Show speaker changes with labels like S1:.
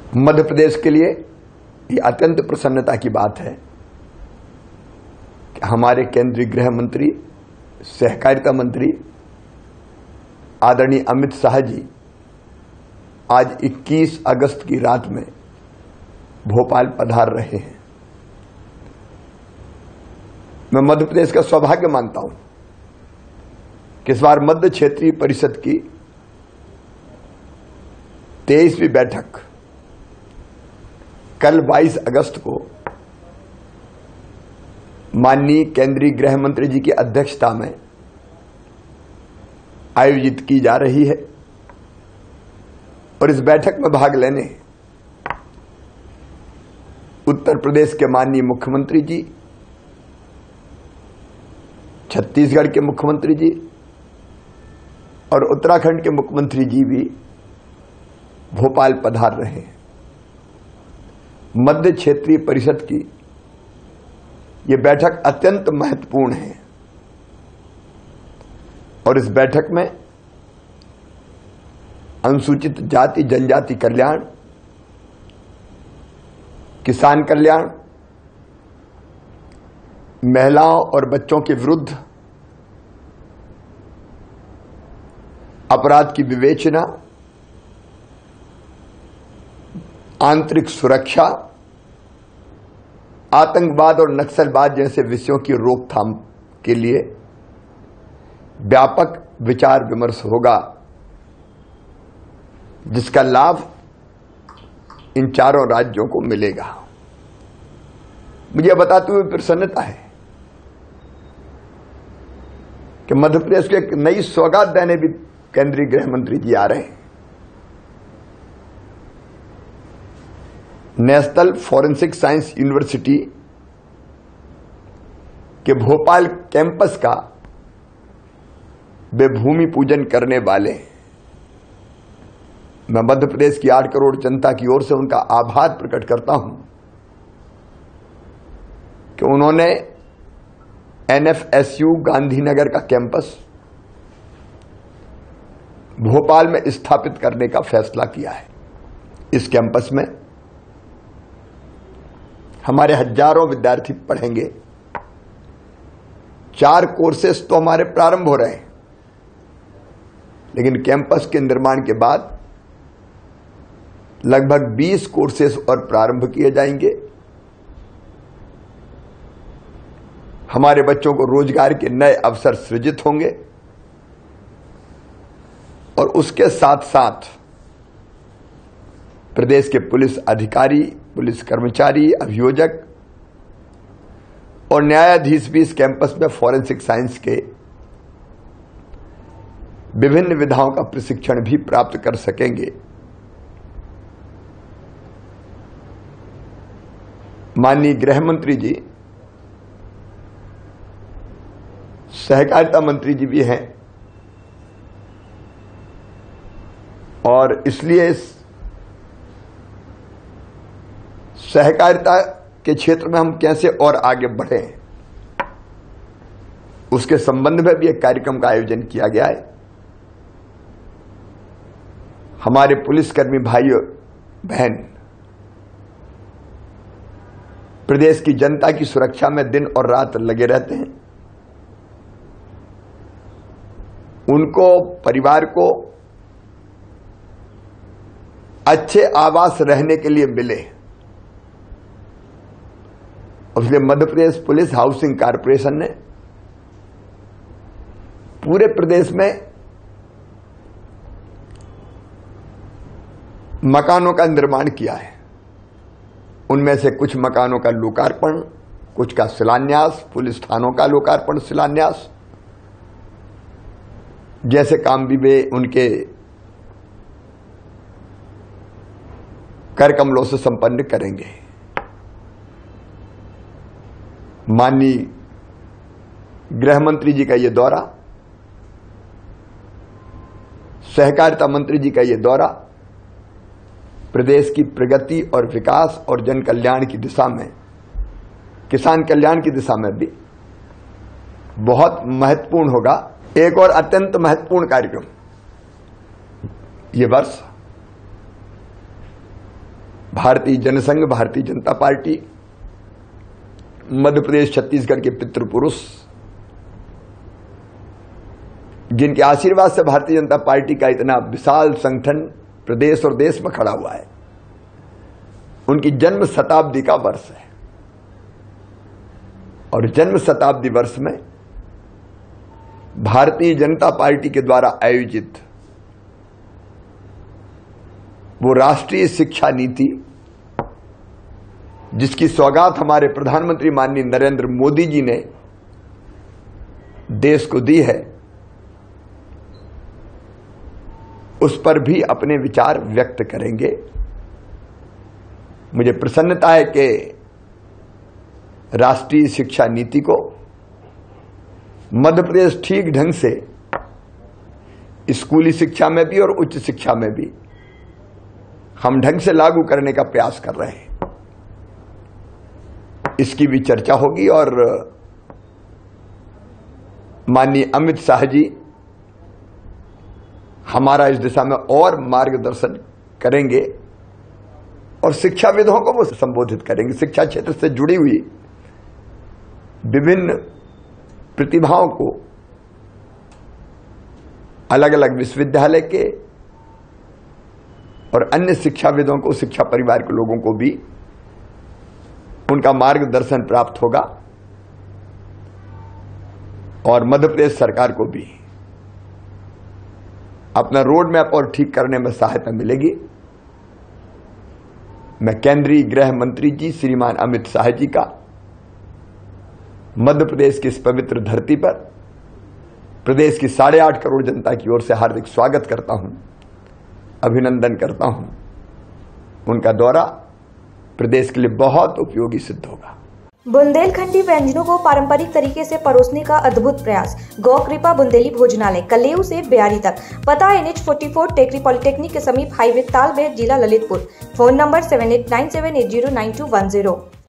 S1: मध्य प्रदेश के लिए ये अत्यंत प्रसन्नता की बात है कि हमारे केंद्रीय गृह मंत्री, सहकारिता मंत्री आदरणीय अमित शाह जी आज 21 अगस्त की रात में भोपाल पधार रहे हैं। मैं मध्य प्रदेश का सौभाग्य मानता हूं कि इस बार मध्य क्षेत्रीय परिषद की 23वीं बैठक कल 22 अगस्त को माननीय केंद्रीय गृह मंत्री जी की अध्यक्षता में आयोजित की जा रही है और इस बैठक में भाग लेने उत्तर प्रदेश के माननीय मुख्यमंत्री जी, छत्तीसगढ़ के मुख्यमंत्री जी और उत्तराखंड के मुख्यमंत्री जी भी भोपाल पधार रहे हैं। मध्य क्षेत्रीय परिषद की ये बैठक अत्यंत महत्वपूर्ण है और इस बैठक में अनुसूचित जाति जनजाति कल्याण, किसान कल्याण, महिलाओं और बच्चों के विरुद्ध अपराध की विवेचना, आंतरिक सुरक्षा, आतंकवाद और नक्सलवाद जैसे विषयों की रोकथाम के लिए व्यापक विचार विमर्श होगा, जिसका लाभ इन चारों राज्यों को मिलेगा। मुझे बताते हुए प्रसन्नता है कि मध्य प्रदेश को एक नई सौगात देने भी केंद्रीय गृह मंत्री जी आ रहे हैं। नेशनल फॉरेंसिक साइंस यूनिवर्सिटी के भोपाल कैंपस का वे भूमि पूजन करने वाले हैं। मैं मध्य प्रदेश की 8 करोड़ जनता की ओर से उनका आभार प्रकट करता हूं कि उन्होंने एनएफएसयू गांधीनगर का कैंपस भोपाल में स्थापित करने का फैसला किया है। इस कैंपस में हमारे हजारों विद्यार्थी पढ़ेंगे। 4 कोर्सेस तो हमारे प्रारंभ हो रहे हैं, लेकिन कैंपस के निर्माण के बाद लगभग 20 कोर्सेस और प्रारंभ किए जाएंगे। हमारे बच्चों को रोजगार के नए अवसर सृजित होंगे और उसके साथ साथ प्रदेश के पुलिस अधिकारी, पुलिस कर्मचारी, अभियोजक और न्यायाधीश भी इस कैंपस में फॉरेंसिक साइंस के विभिन्न विधाओं का प्रशिक्षण भी प्राप्त कर सकेंगे। माननीय गृह मंत्री जी, सहकारिता मंत्री जी भी हैं और इसलिए इस सहकारिता के क्षेत्र में हम कैसे और आगे बढ़ें, उसके संबंध में भी एक कार्यक्रम का आयोजन किया गया है। हमारे पुलिसकर्मी भाई बहन प्रदेश की जनता की सुरक्षा में दिन और रात लगे रहते हैं। उनको, परिवार को अच्छे आवास रहने के लिए मिले, इसलिए Madhya Pradesh police housing corporation ने पूरे प्रदेश में मकानों का निर्माण किया है। उनमें से कुछ मकानों का लोकार्पण, कुछ का शिलान्यास, पुलिस थानों का लोकार्पण, शिलान्यास जैसे काम भी वे उनके कर कमलों से संपन्न करेंगे। माननीय गृह मंत्री जी का ये दौरा, सहकारिता मंत्री जी का ये दौरा प्रदेश की प्रगति और विकास और जन कल्याण की दिशा में, किसान कल्याण की दिशा में भी बहुत महत्वपूर्ण होगा। एक और अत्यंत महत्वपूर्ण कार्यक्रम ये वर्ष भारतीय जनसंघ, भारतीय जनता पार्टी, मध्य प्रदेश, छत्तीसगढ़ के पितृपुरुष, जिनके आशीर्वाद से भारतीय जनता पार्टी का इतना विशाल संगठन प्रदेश और देश में खड़ा हुआ है, उनकी जन्म शताब्दी का वर्ष है। और जन्म शताब्दी वर्ष में भारतीय जनता पार्टी के द्वारा आयोजित वो राष्ट्रीय शिक्षा नीति, जिसकी सौगात हमारे प्रधानमंत्री माननीय नरेंद्र मोदी जी ने देश को दी है, उस पर भी अपने विचार व्यक्त करेंगे। मुझे प्रसन्नता है कि राष्ट्रीय शिक्षा नीति को मध्य प्रदेश ठीक ढंग से स्कूली शिक्षा में भी और उच्च शिक्षा में भी हम ढंग से लागू करने का प्रयास कर रहे हैं। इसकी भी चर्चा होगी और माननीय अमित शाह जी हमारा इस दिशा में और मार्गदर्शन करेंगे और शिक्षाविदों को वो संबोधित करेंगे। शिक्षा क्षेत्र से जुड़ी हुई विभिन्न प्रतिभाओं को अलग अलग विश्वविद्यालय के और अन्य शिक्षाविदों को, शिक्षा परिवार के लोगों को भी उनका मार्गदर्शन प्राप्त होगा और मध्य प्रदेश सरकार को भी अपना रोड मैप और ठीक करने में सहायता मिलेगी। मैं केंद्रीय गृह मंत्री जी श्रीमान अमित शाह जी का मध्य प्रदेश की इस पवित्र धरती पर प्रदेश की 8.5 करोड़ जनता की ओर से हार्दिक स्वागत करता हूं, अभिनंदन करता हूं। उनका दौरा प्रदेश के लिए बहुत उपयोगी सिद्ध होगा।
S2: बुंदेलखंडी व्यंजनों को पारंपरिक तरीके से परोसने का अद्भुत प्रयास। गौ कृपा बुंदेली भोजनालय, कलेऊ से ब्यारी तक। पता NH 44 टेकरी पॉलिटेक्निक के समीप, हाईवे तालबेर, जिला ललितपुर। Phone number 7897809210।